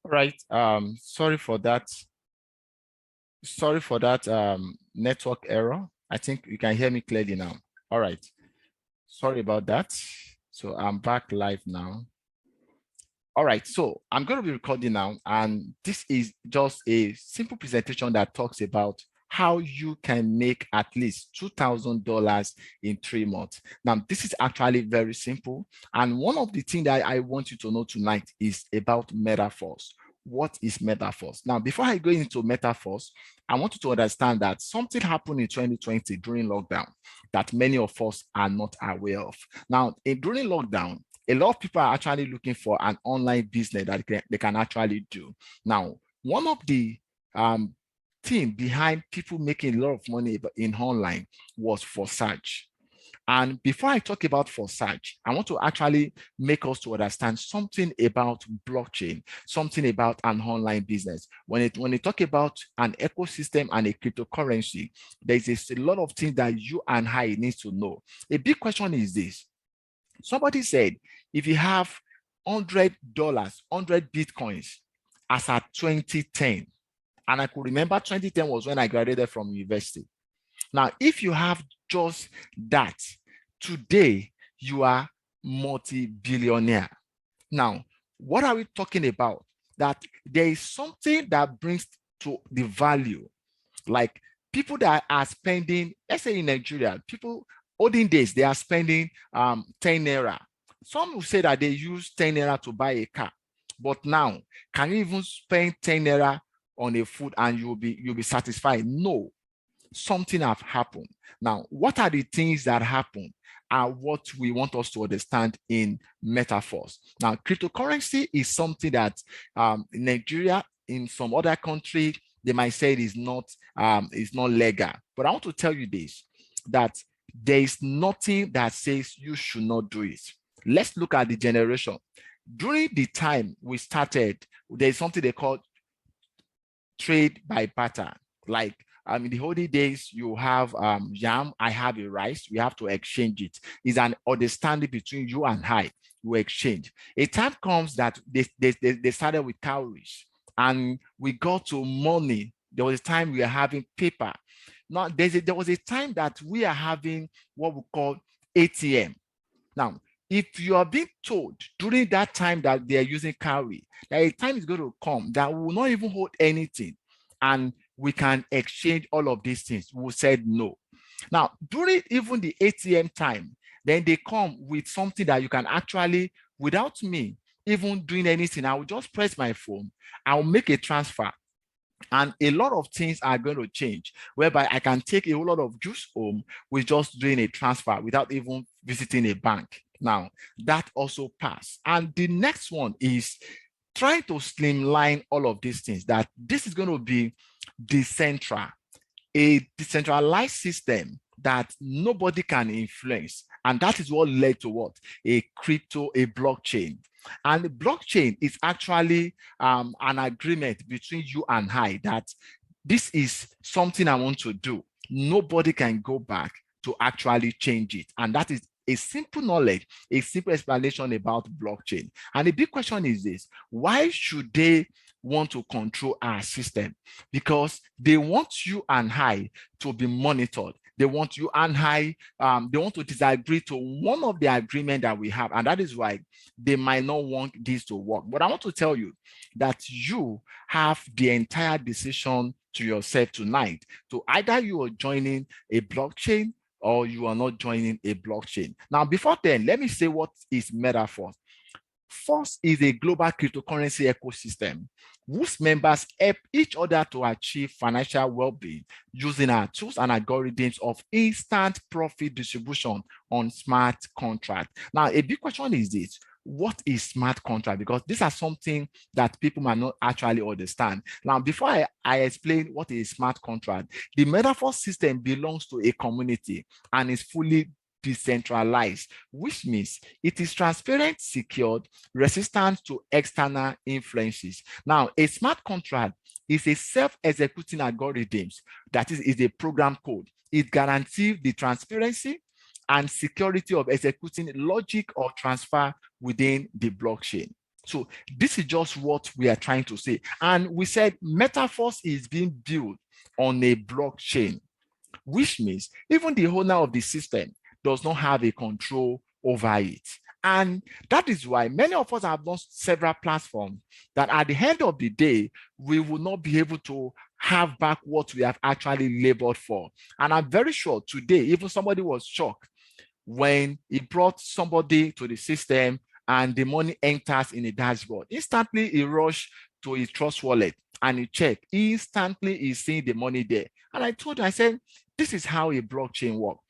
All right. Sorry for that. Sorry for that network error. I think you can hear me clearly now. All right. Sorry about that. So I'm back live now. All right, so I'm going to be recording now, and this is just a simple presentation that talks about how you can make at least $2,000 in 3 months. Now, this is actually very simple. And one of the things that I want you to know tonight is about MetaForce. What is MetaForce? Now, before I go into MetaForce, I want you to understand that something happened in 2020 during lockdown that many of us are not aware of. Now, during lockdown, a lot of people are actually looking for an online business that they can actually do. Now, one of the team behind people making a lot of money in online was Forsage. And before I talk about Forsage, I want to actually make us to understand something about blockchain, something about an online business. When they talk about an ecosystem and a cryptocurrency, there's a lot of things that you and I need to know. A big question is this. Somebody said, if you have $100, 100 Bitcoins as at 2010, and I could remember 2010 was when I graduated from university. Now, if you have just that, today you are multi-billionaire. Now, what are we talking about? That there is something that brings to the value, like people that are spending, let's say in Nigeria, people olden days, they are spending 10 naira. Some will say that they use 10 naira to buy a car, but now, can you even spend 10 naira on a food and you'll be satisfied? No, something have happened. Now, what are the things that happen are what we want us to understand in MetaForce. Now, cryptocurrency is something that in Nigeria, in some other country, they might say it is not legal. But I want to tell you this, that there is nothing that says you should not do it. Let's look at the generation. During the time we started, there's something they call trade by barter. Like in the olden days, you have yam, I have a rice, we have to exchange it. It's an understanding between you and I, we exchange. A time comes that they started with cowries and we got to money. There was a time we are having paper. Now, there was a time that we are having what we call ATM. Now, if you are being told during that time that they are using cowrie, that a time is going to come that we will not even hold anything and we can exchange all of these things, we said no. Now, during even the ATM time, then they come with something that you can actually, without me even doing anything, I will just press my phone, I'll make a transfer. And a lot of things are going to change, whereby I can take a whole lot of juice home with just doing a transfer without even visiting a bank. Now, that also passed. And the next one is trying to streamline all of these things, that this is going to be decentral, a decentralized system that nobody can influence. And that is what led to what? A blockchain. And the blockchain is actually an agreement between you and I that this is something I want to do. Nobody can go back to actually change it. And that is a simple knowledge, a simple explanation about blockchain. And the big question is this: why should they want to control our system? Because they want you and I to be monitored. They want you and I, they want to disagree to one of the agreement that we have. And that is why they might not want this to work. But I want to tell you that you have the entire decision to yourself tonight. To either you are joining a blockchain or you are not joining a blockchain. Now, before then, let me say what is MetaForce. Force is a global cryptocurrency ecosystem whose members help each other to achieve financial well-being using our tools and algorithms of instant profit distribution on smart contract. Now, a big question is this: what is smart contract? Because these are something that people might not actually understand. Now, before I explain what is smart contract, the MetaForce system belongs to a community and is fully decentralized, which means it is transparent, secured, resistant to external influences. Now, a smart contract is a self-executing algorithm that is a program code. It guarantees the transparency and security of executing logic or transfer within the blockchain. So this is just what we are trying to say. And we said MetaForce is being built on a blockchain, which means even the owner of the system does not have a control over it. And that is why many of us have launched several platforms that at the end of the day, we will not be able to have back what we have actually labored for. And I'm very sure today, even somebody was shocked when he brought somebody to the system and the money enters in a dashboard. Instantly, he rushed to his trust wallet and he checked. Instantly, he's seeing the money there. And I told him, I said, this is how a blockchain works.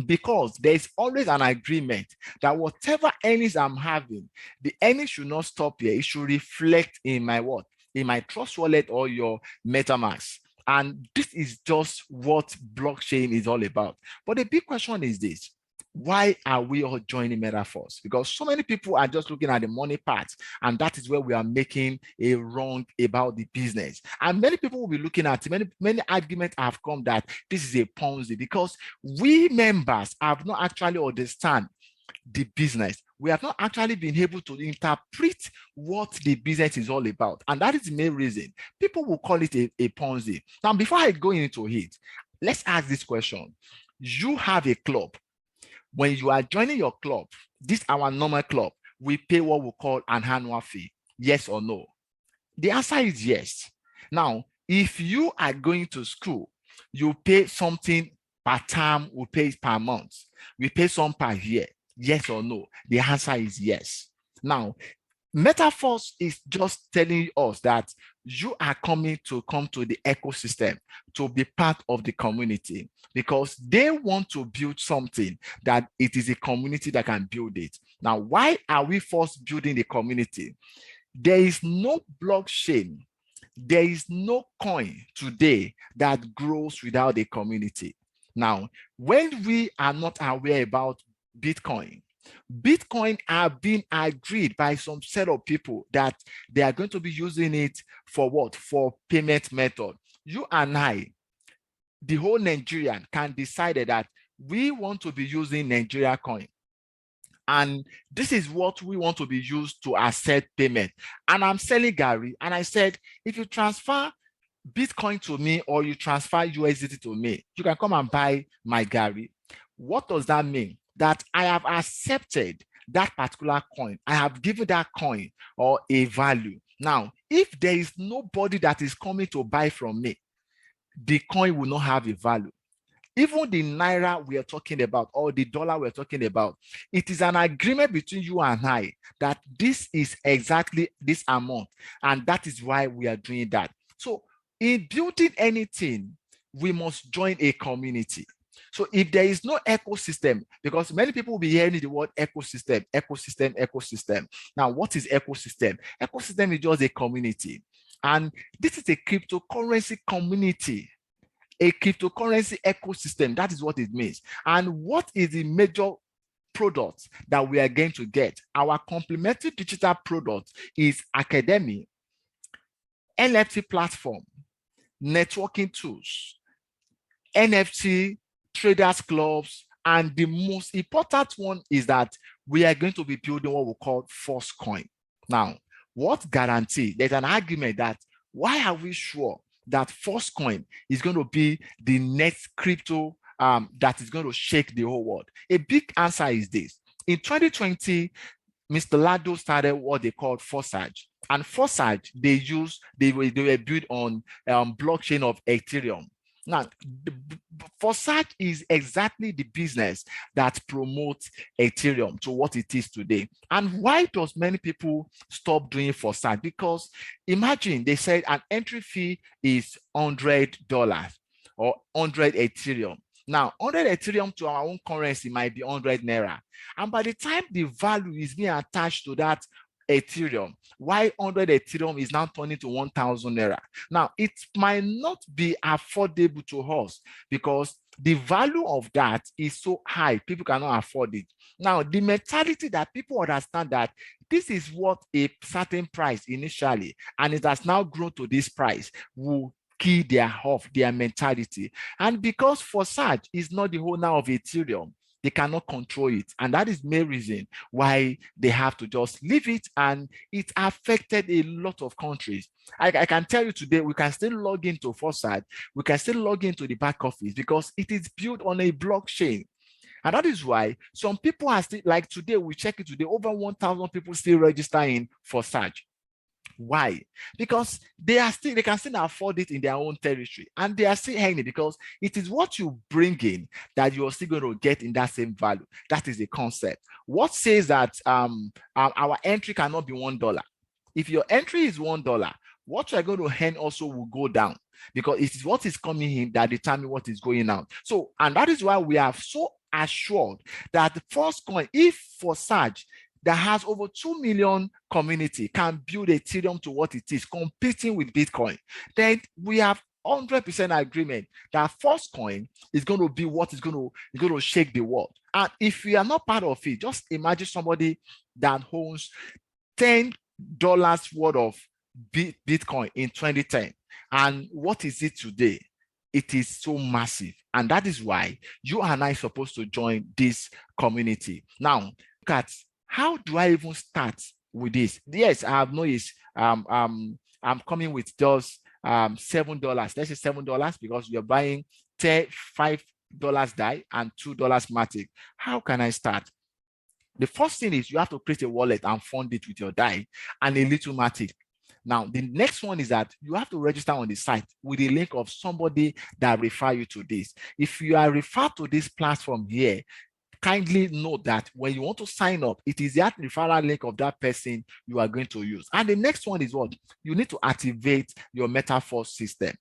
Because there's always an agreement that whatever earnings I'm having, the earnings should not stop here. It should reflect in my what? In my trust wallet or your MetaMask. And this is just what blockchain is all about. But the big question is this: why are we all joining MetaForce? Because so many people are just looking at the money part, and that is where we are making a wrong about the business. And many people will be looking at many arguments have come that this is a Ponzi, because we members have not actually understand the business. We have not actually been able to interpret what the business is all about. And that is the main reason people will call it a Ponzi. Now, before I go into it, let's ask this question. You have a club. When you are joining your club, this our normal club, we pay what we call an annual fee. Yes or no? The answer is yes. Now, if you are going to school, you pay something per term, we pay per month. We pay some per year. Yes or no? The answer is yes. Now, MetaForce is just telling us that you are come to the ecosystem to be part of the community, because they want to build something that it is a community that can build it. Now, why are we first building the community? There is no blockchain, there is no coin today that grows without a community. Now, when we are not aware about Bitcoin are being agreed by some set of people that they are going to be using it for what? For payment method. You and I, the whole Nigerian, can decide that we want to be using Nigeria coin. And this is what we want to be used to accept payment. And I'm selling Gary, and I said, if you transfer Bitcoin to me or you transfer USDT to me, you can come and buy my Gary. What does that mean? That I have accepted that particular coin. I have given that coin or a value. Now, if there is nobody that is coming to buy from me, the coin will not have a value. Even the Naira we are talking about or the dollar we're talking about, it is an agreement between you and I that this is exactly this amount. And that is why we are doing that. So in building anything, we must join a community. So if there is no ecosystem, because many people will be hearing the word ecosystem, ecosystem, ecosystem. Now, what is ecosystem? Ecosystem is just a community. And this is a cryptocurrency community, a cryptocurrency ecosystem. That is what it means. And what is the major product that we are going to get? Our complementary digital product is academy, NFT platform, networking tools, NFT traders clubs, and the most important one is that we are going to be building what we call Force Coin. Now, what guarantee? There's an argument that why are we sure that Force Coin is going to be the next crypto that is going to shake the whole world? A big answer is this. In 2020, Mr. Lado started what they called Forsage. And Forsage, they were built on blockchain of Ethereum. Now, Forsage is exactly the business that promotes Ethereum to what it is today. And why does many people stop doing Forsage? Because imagine they said an entry fee is $100 or 100 Ethereum. Now, 100 Ethereum to our own currency might be 100 Naira. And by the time the value is being attached to that Ethereum, why 100 Ethereum is now turning to 1,000 Naira. Now, it might not be affordable to us because the value of that is so high, people cannot afford it. Now, the mentality that people understand that this is what a certain price initially, and it has now grown to this price, will key their mentality. And because Forsage is not the owner of Ethereum, They cannot control it. And that is the main reason why they have to just leave it. And it affected a lot of countries. I can tell you today, we can still log into Foresight. We can still log into the back office because it is built on a blockchain. And that is why some people are still, like today, we check it today, over 1,000 people still registering for search. Why? Because they can still afford it in their own territory, and they are still earning because it is what you bring in that you're still going to get in that same value. That is the concept. What says that our entry cannot be $1? If your entry is $1, what you're going to earn also will go down, because it is what is coming in that determines what is going out. So, and that is why we are so assured that the first coin, if for search that has over 2 million community can build Ethereum to what it is, competing with Bitcoin, then we have 100% agreement that first coin is going to be what is going to shake the world. And if we are not part of it, just imagine somebody that owns $10 worth of Bitcoin in 2010. And what is it today? It is so massive. And that is why you and I are supposed to join this community. Now, look at, how do I even start with this? Yes, I have noticed I'm coming with just $7. Let's say $7 because you're buying $5 DAI and $2 Matic. How can I start? The first thing is you have to create a wallet and fund it with your DAI and a little Matic. Now, the next one is that you have to register on the site with a link of somebody that refer you to this. If you are referred to this platform here, kindly note that when you want to sign up, it is that referral link of that person you are going to use. And the next one is what? You need to activate your MetaForce system.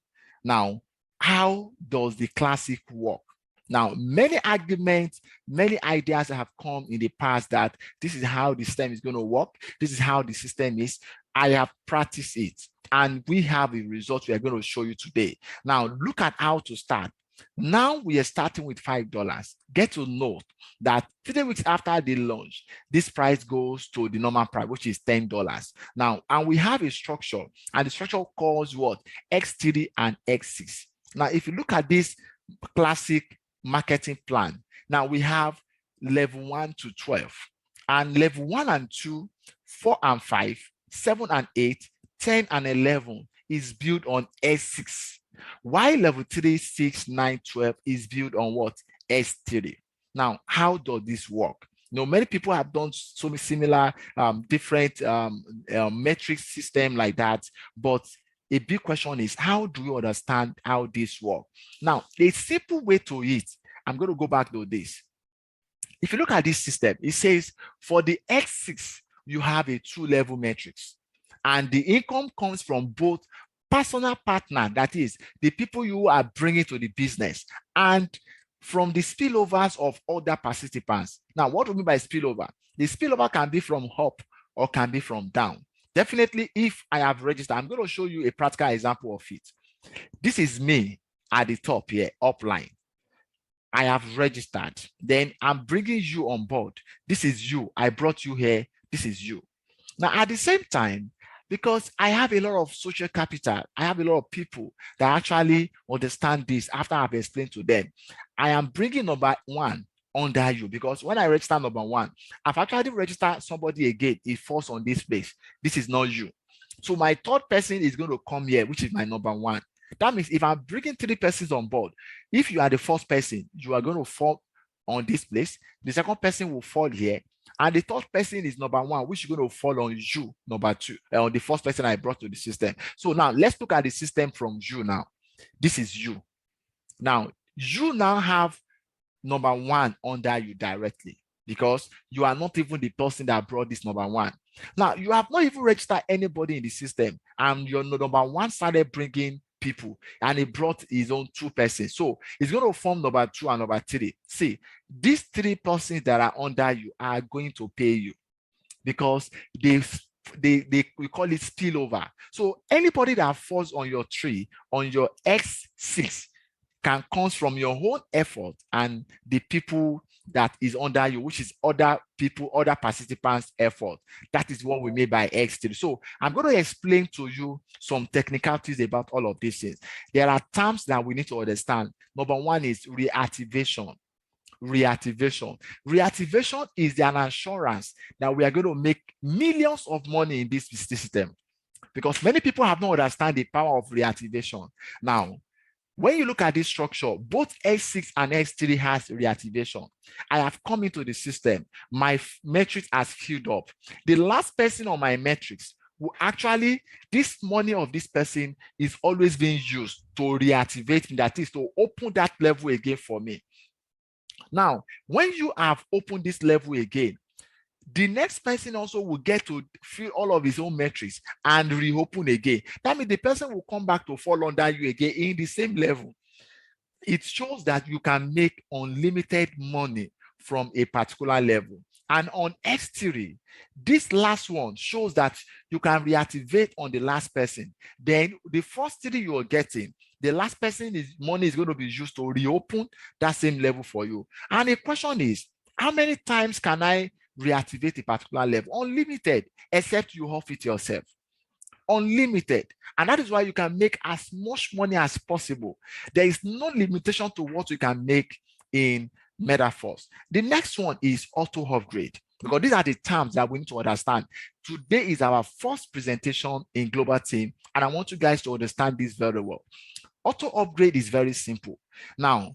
Now, how does the classic work? Now, many arguments, many ideas have come in the past that this is how the system is going to work. This is how the system is. I have practiced it, and we have a result we are going to show you today. Now, look at how to start. Now we are starting with $5. Get to note that 3 weeks after the launch, this price goes to the normal price, which is $10. Now, and we have a structure, and the structure calls what? X3 and X6. Now, if you look at this classic marketing plan, now we have level 1 to 12, and level 1 and 2, 4 and 5, 7 and 8, 10 and 11 is built on S6. While level 3, 6, 9, 12 is built on what? S3. Now, how does this work? Many people have done so many similar different metric system like that, but a big question is, how do you understand how this works? Now, a simple way to it, I'm going to go back to this. If you look at this system, it says for the X6, you have a 2-level matrix, and the income comes from both personal partner, that is the people you are bringing to the business, and from the spillovers of other participants. Now, what do we mean by spillover? The spillover can be from up or can be from down. Definitely, if I have registered, I'm going to show you a practical example of it. This is me at the top here, upline. I have registered. Then I'm bringing you on board. This is you. I brought you here. This is you. Now, at the same time, because I have a lot of social capital, I have a lot of people that actually understand this after I've explained to them, I am bringing number 1 under you, because when I register number 1, I've actually registered somebody again. It falls on this place. This is not you. So my third person is going to come here, which is my number 1. That means if I'm bringing 3 persons on board, if you are the first person, you are going to fall on this place. The second person will fall here. And the third person is number 1, which is going to fall on you, number 2, on the first person I brought to the system. So now let's look at the system from you now. This is you. Now, you now have number 1 under you directly, because you are not even the person that brought this number 1. Now, you have not even registered anybody in the system, and your number 1 started bringing people, and he brought his own 2 persons. So it's going to form number 2 and number 3. See, these 3 persons that are under you are going to pay you, because we call it spillover. So anybody that falls on your tree, on your X6, can come from your own effort and the people that is under you, which is other people, other participants' effort. That is what we mean by X3. So I'm going to explain to you some technicalities about all of these things. There are terms that we need to understand. Number 1 is reactivation. reactivation. Reactivation is an assurance that we are going to make millions of money in this system, because many people have not understand the power of reactivation. Now, when you look at this structure, both X6 and X3 has reactivation. I have come into the system. My matrix has filled up. The last person on my matrix will actually, this money of this person is always being used to reactivate me, that is to open that level again for me. Now, when you have opened this level again, the next person also will get to fill all of his own metrics and reopen again. That means the person will come back to fall under you again in the same level. It shows that you can make unlimited money from a particular level. And on X3, this last one shows that you can reactivate on the last person. Then the first three you are getting, the last person money is going to be used to reopen that same level for you. And the question is, how many times can I reactivate a particular level? Unlimited, except you off it yourself. Unlimited. And that is why you can make as much money as possible. There is no limitation to what you can make in MetaForce. The next one is auto upgrade, because these are the terms that we need to understand. Today is our first presentation in Global Team, and I want you guys to understand this very well. Auto upgrade is very simple. Now,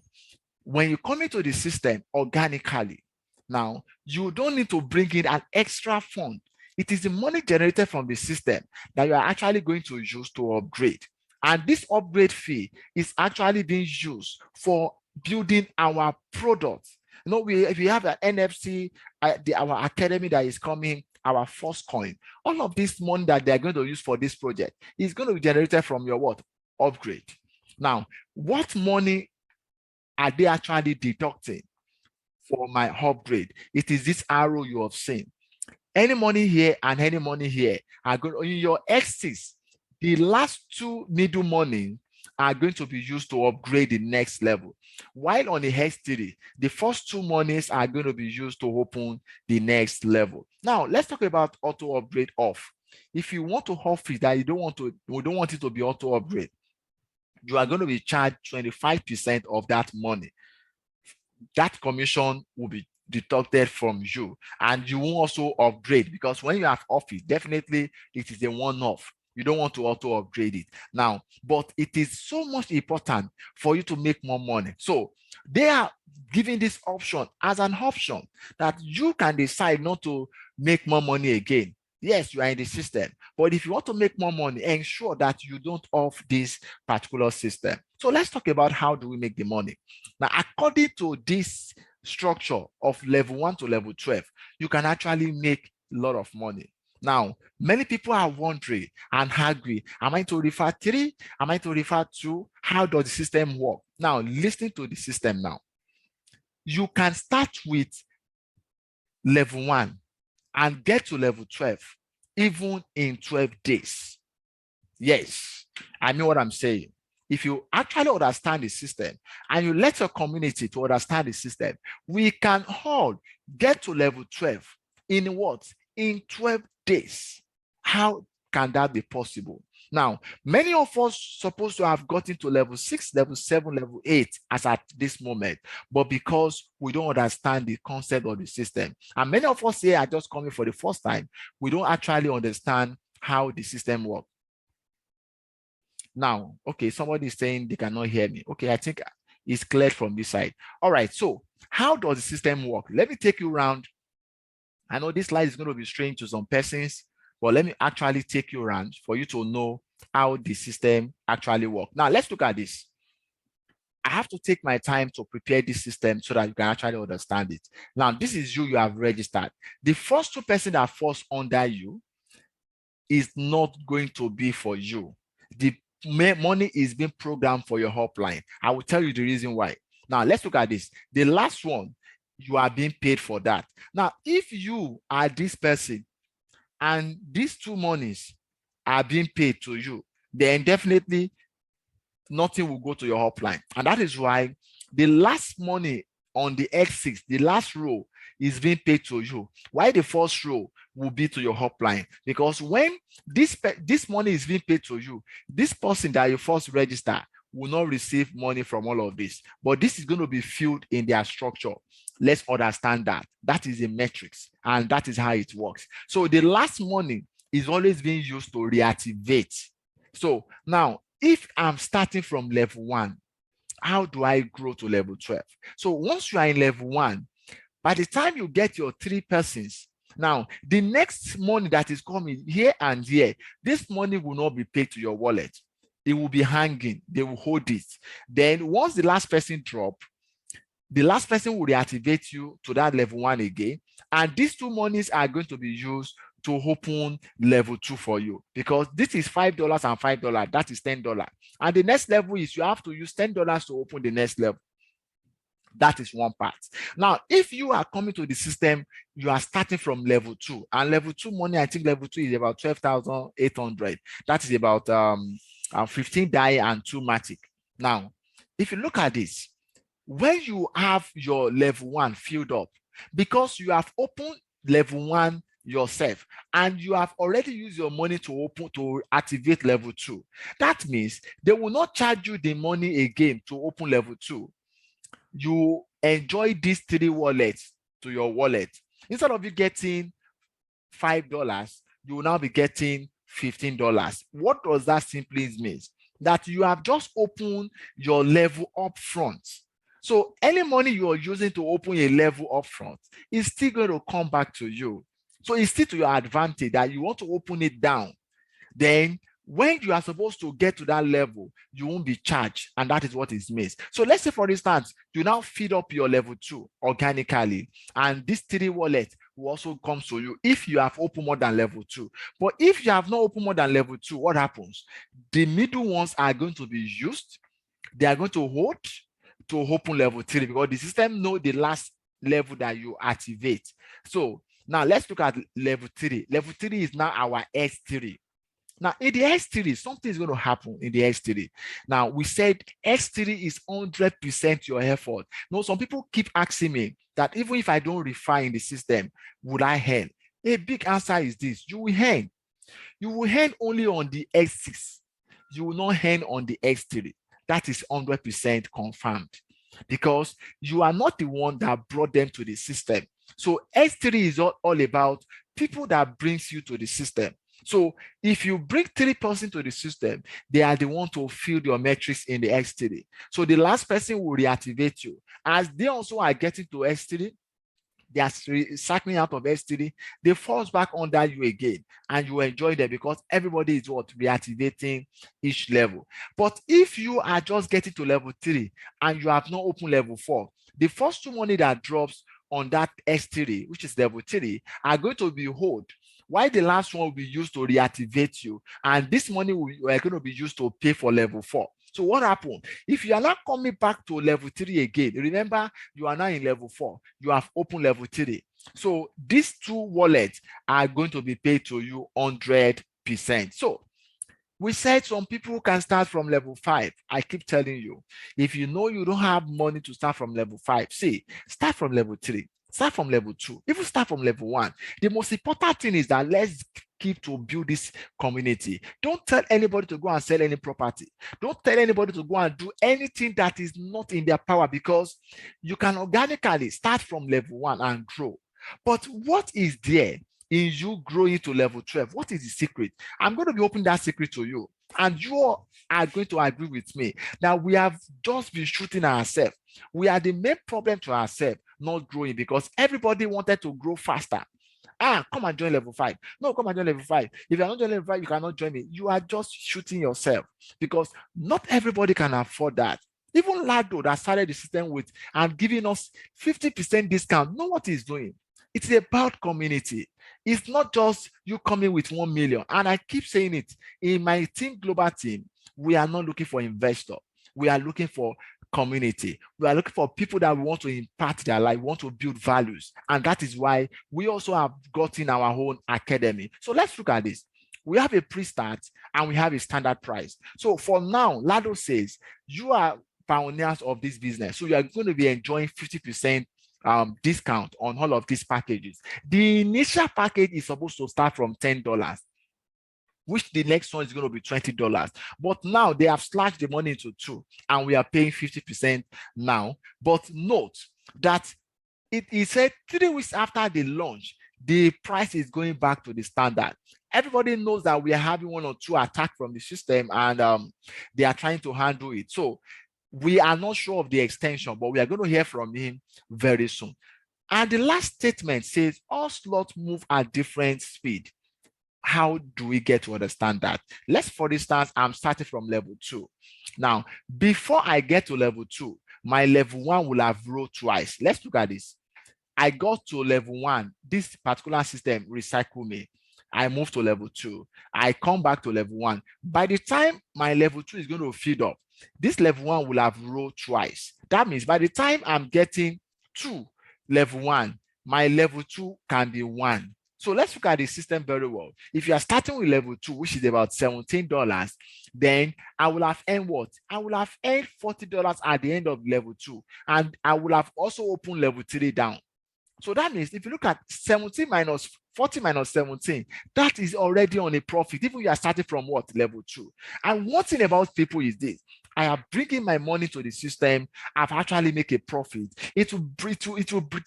when you come into the system organically, now you don't need to bring in an extra fund. It is the money generated from the system that you are actually going to use to upgrade. And this upgrade fee is actually being used for building our products. You know, we have an NFC, our academy that is coming, our first coin. All of this money that they're going to use for this project is going to be generated from your what? Upgrade. Now, what money are they actually deducting for my upgrade? It is this arrow you have seen. Any money here and any money here are going in your X6. The last two middle money are going to be used to upgrade the next level. While on the X3, the first two monies are going to be used to open the next level. Now, let's talk about auto upgrade off. If you want to off it, that we don't want it to be auto upgrade, you are going to be charged 25% of that money. That commission will be deducted from you, and you will also upgrade, because when you have office, definitely it is a one-off. You don't want to auto upgrade it now, but it is so much important for you to make more money. So they are giving this option as an option that you can decide not to make more money again. Yes, you are in the system, but if you want to make more money, ensure that you don't off this particular system. So let's talk about how do we make the money. Now, according to this structure of level 1 to level 12, you can actually make a lot of money. Now, many people are wondering and agree, am I to refer 3? Am I to refer 2? How does the system work? Now, listen to the system now. You can start with level 1 and get to level 12, even in 12 days. Yes, I know what I'm saying. If you actually understand the system and you let your community to understand the system, we can all get to level 12 in what? In 12 days. How can that be possible? Now, many of us supposed to have gotten to level 6, level 7, level 8 as at this moment, but because we don't understand the concept of the system, and many of us here are just coming for the first time, we don't actually understand how the system works. Now, okay, somebody is saying they cannot hear me. Okay, I think it's cleared from this side. All right, so how does the system work? Let me take you around. I know this slide is going to be strange to some persons, but let me actually take you around for you to know how the system actually works. Now, let's look at this. I have to take my time to prepare this system so that you can actually understand it. Now, this is you have registered. The first 2 persons that falls under you is not going to be for you. The money is being programmed for your hotline. I will tell you the reason why. Now, let's look at this. The last one, you are being paid for that. Now, if you are this person and these 2 monies are being paid to you, then definitely nothing will go to your hotline. And that is why the last money on the X6, the last row, is being paid to you, while the first row will be to your hotline. Because when this money is being paid to you, this person that you first register will not receive money from all of this, but this is going to be filled in their structure. Let's understand that. That is a metrics, and that is how it works. So the last money is always being used to reactivate. So now, if I'm starting from level 1, how do I grow to level 12? So once you are in level 1, by the time you get your 3 persons, now the next money that is coming here and here, this money will not be paid to your wallet. It will be hanging. They will hold it. Then once the last person drop, the last person will reactivate you to that level 1 again. And these 2 monies are going to be used to open level 2 for you, because this is $5 and $5. That is $10. And the next level is you have to use $10 to open the next level. That is one part. Now, if you are coming to the system, you are starting from level 2, and level 2 money, I think level 2 is about 12,800. That is about 15 die and 2 matic. Now, if you look at this, when you have your level 1 filled up, because you have opened level 1 yourself and you have already used your money to activate level 2, that means they will not charge you the money again to open level 2. You enjoy these 3 wallets to your wallet. Instead of you getting $5, you will now be getting $15. What does that simply mean? That you have just opened your level up front. So any money you are using to open a level up front is still going to come back to you. So it's still to your advantage that you want to open it down. Then when you are supposed to get to that level, you won't be charged, and that is what is missed. So let's say, for instance, you now feed up your level 2 organically, and this 3 wallet will also come to you if you have opened more than level 2. But if you have not opened more than level 2, what happens? The middle ones are going to be used. They are going to hold to open level 3, because the system knows the last level that you activate. So now let's look at level 3. Level 3 is now our S3. Now, in the S3, something is going to happen in the S3. Now, we said S3 is 100% your effort. Now, some people keep asking me that even if I don't refine the system, would I earn? A big answer is this: you will earn. You will earn only on the S6. You will not earn on the S3. That is 100% confirmed, because you are not the one that brought them to the system. So S3 is all about people that brings you to the system. So if you bring 3 persons to the system, they are the one to fill your metrics in the S3. So the last person will reactivate you. As they also are getting to S3, they are cycling out of S3, they falls back under you again, and you enjoy them because everybody is what? Reactivating each level. But if you are just getting to level 3 and you have not opened level 4, the first 2 money that drops on that S3, which is level 3, are going to be hold, while the last one will be used to reactivate you, and this money are going to be used to pay for level 4. So what happened? If you are not coming back to level 3 again, remember you are now in level 4, you have opened level 3. So these 2 wallets are going to be paid to you 100%. So we said some people can start from level 5. I keep telling you, if you know you don't have money to start from level 5, see, start from level 3. Start from level 2, even start from level 1. The most important thing is that let's keep to build this community. Don't tell anybody to go and sell any property. Don't tell anybody to go and do anything that is not in their power, because you can organically start from level 1 and grow. But what is there in you growing to level 12? What is the secret? I'm going to be opening that secret to you, and you are going to agree with me that we have just been shooting ourselves. We are the main problem to ourselves, not growing, because everybody wanted to grow faster. Come and join level 5. No, come and join level 5. If you're not joining level 5, you cannot join me. You are just shooting yourself, because not everybody can afford that. Even Lado that started the system with and giving us 50% discount, know what he's doing. It's about community. It's not just you coming with 1 million. And I keep saying it, in my team, global team, we are not looking for investor. We are looking for community. We are looking for people that want to impact their life, want to build values. And that is why we also have gotten our own academy. So let's look at this. We have a pre-start and we have a standard price. So for now, Lado says you are pioneers of this business. So you are going to be enjoying 50% discount on all of these packages. The initial package is supposed to start from $10, which the next one is going to be $20. But now they have slashed the money into 2, and we are paying 50% now. But note that it said 3 weeks after the launch, the price is going back to the standard. Everybody knows that we are having 1 or 2 attacks from the system, and they are trying to handle it. So we are not sure of the extension, but we are going to hear from him very soon. And the last statement says all slots move at different speed. How do we get to understand that? Let's, for instance, I'm starting from level 2. Now, before I get to level 2, my level 1 will have rolled twice. Let's look at this. I got to level 1. This particular system recycle me. I move to level 2. I come back to level 1. By the time my level 2 is going to feed up, this level 1 will have rolled twice. That means by the time I'm getting to level 1, my level 2 can be 1. So let's look at the system very well. If you are starting with level 2, which is about $17, then I will have earned what? I will have earned $40 at the end of level 2. And I will have also opened level 3 down. So that means if you look at 17 minus 40 minus 17, that is already on a profit, even you are starting from what? Level 2. And one thing about people is this: I am bringing my money to the system. I've actually make a profit. It will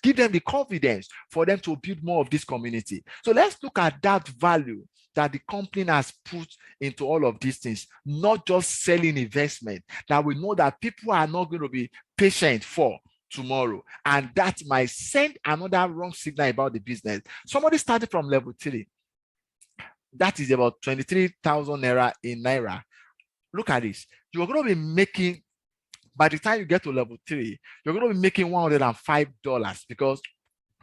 give them the confidence for them to build more of this community. So let's look at that value that the company has put into all of these things, not just selling investment that we know that people are not going to be patient for tomorrow, and that might send another wrong signal about the business. Somebody started from level 3, that is about 23,000 naira in naira. Look at this. You're going to be making, by the time you get to level 3, you're going to be making $105 because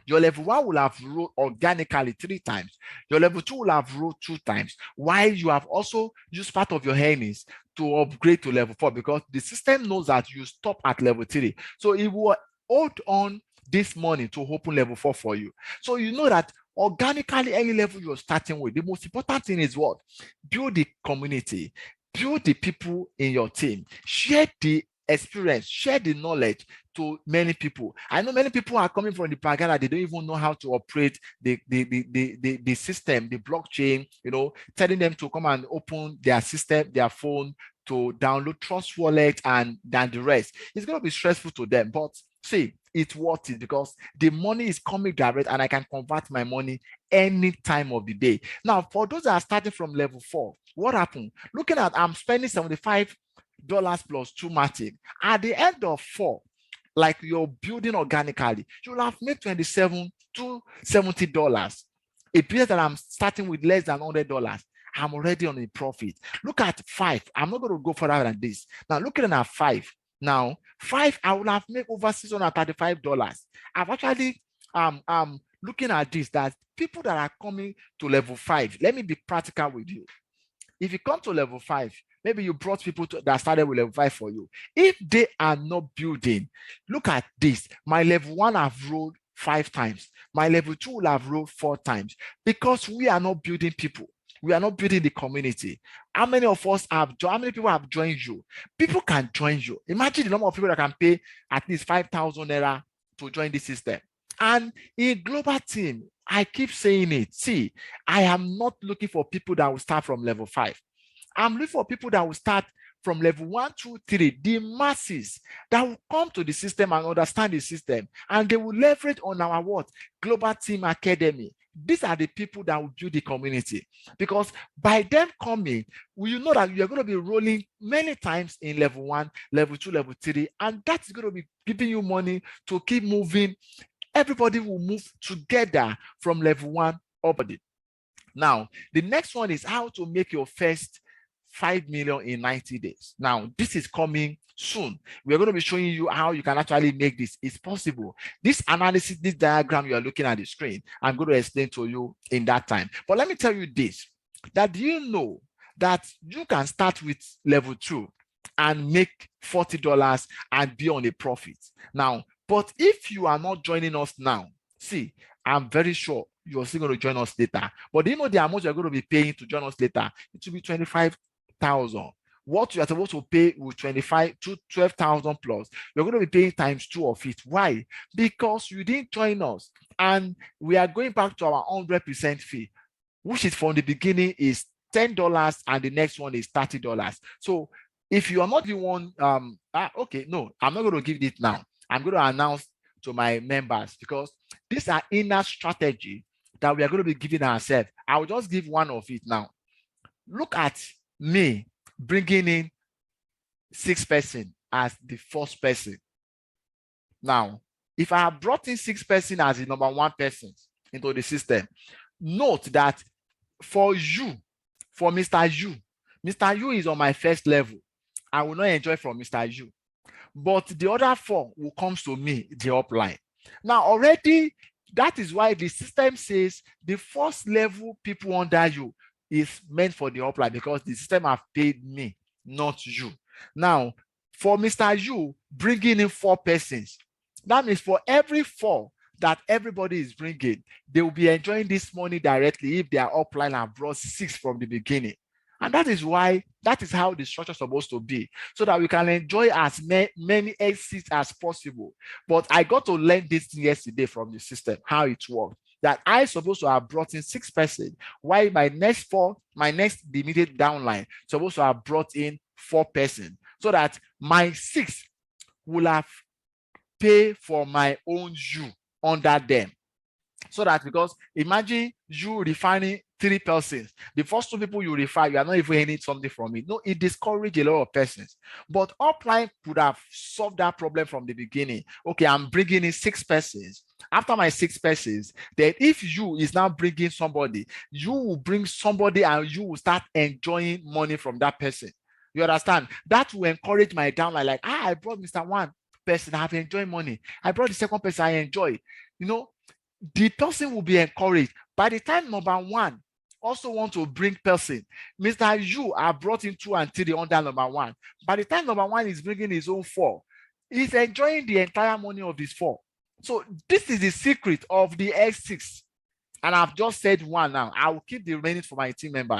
your level 1 will have rolled organically 3 times. Your level 2 will have rolled 2 times, while you have also used part of your earnings to upgrade to level 4, because the system knows that you stop at level 3. So it will hold on this money to open level 4 for you. So you know that organically, any level you're starting with, the most important thing is what? Build the community, build the people in your team, share the experience, share the knowledge to many people. I know many people are coming from the background that they don't even know how to operate the system, the blockchain, telling them to come and open their system, their phone, to download Trust Wallet and then the rest. It's going to be stressful to them, but see, it's worth it because the money is coming direct and I can convert my money any time of the day. Now, for those that are starting from level 4, what happened? Looking at, I'm spending $75 plus 2 margin. At the end of 4, like you're building organically, you'll have made $27 to $70. A business that I'm starting with less than $100, I'm already on a profit. Look at 5. I'm not going to go further than this. Now, looking at 5. Now, 5, I will have made over $635. I've actually looking at this, that people that are coming to level 5, let me be practical with you. If you come to level 5, maybe you brought people that started with level 5 for you. If they are not building, look at this. My level 1 have rolled 5 times. My level 2 will have rolled 4 times because we are not building people. We are not building the community. How many of us have joined? How many people have joined you? People can join you. Imagine the number of people that can pay at least 5,000 naira to join the system. And in global team, I keep saying it. See, I am not looking for people that will start from level 5. I'm looking for people that will start from level 1, 2, 3, the masses that will come to the system and understand the system, and they will leverage on our what? Global Team Academy. These are the people that will build the community, because by them coming, you know that you're going to be rolling many times in level 1, level 2, level 3, and that's going to be giving you money to keep moving. Everybody will move together from level 1 upward. Now, the next one is how to make your first 5 million in 90 days. Now, this is coming soon. We're going to be showing you how you can actually make this. It's possible. This analysis, this diagram you are looking at the screen, I'm going to explain to you in that time. But let me tell you this, that do you know that you can start with level 2 and make $40 and be on a profit? Now, but if you are not joining us now, see, I'm very sure you're still going to join us later. But do you know the amount you're going to be paying to join us later? It will be 25,000. What you are supposed to pay with 25 to 12,000 plus, you're going to be paying times 2 of it. Why? Because you didn't join us, and we are going back to our 100% fee, which is from the beginning is $10, and the next one is $30. So if you are not the one, okay, no, I'm not going to give it now. I'm going to announce to my members, because these are inner strategy that we are going to be giving ourselves. I will just give one of it now. Look at me bringing in 6 person as the first person. Now, if I have brought in 6 person as the number 1 person into the system, note that for you, for Mr. U is on my first level. I will not enjoy from Mr. U. But the other 4 will come to me, the upline. Now, already, that is why the system says the first level people under you is meant for the upline, because the system have paid me, not you. Now, for Mr. U, bringing in 4 persons, that means for every 4 that everybody is bringing, they will be enjoying this money directly if their upline have brought 6 from the beginning. And that is why, that is how the structure is supposed to be, so that we can enjoy as many exits as possible. But I got to learn this yesterday from the system, how it works. That I supposed to have brought in 6 persons, while my next immediate downline supposed to have brought in 4 persons, so that my 6 will have pay for my own U under them. So that, because imagine you refining 3 persons, the first 2 people you refine, you are not even earning something from it. No, it discourages a lot of persons. But upline could have solved that problem from the beginning. Okay, I'm bringing in 6 persons. After my 6 persons, then if you is now bringing somebody, you will bring somebody and you will start enjoying money from that person. You understand? That will encourage my downline. Like, I brought Mr. 1 person, I have enjoyed money. I brought the second person, I enjoy. You know, the person will be encouraged. By the time number 1 also want to bring person, Mr. U are brought in 2 and 3 under number 1. By the time number 1 is bringing his own 4, he's enjoying the entire money of his 4. So this is the secret of the X6. And I've just said 1 now. I will keep the remaining for my team members.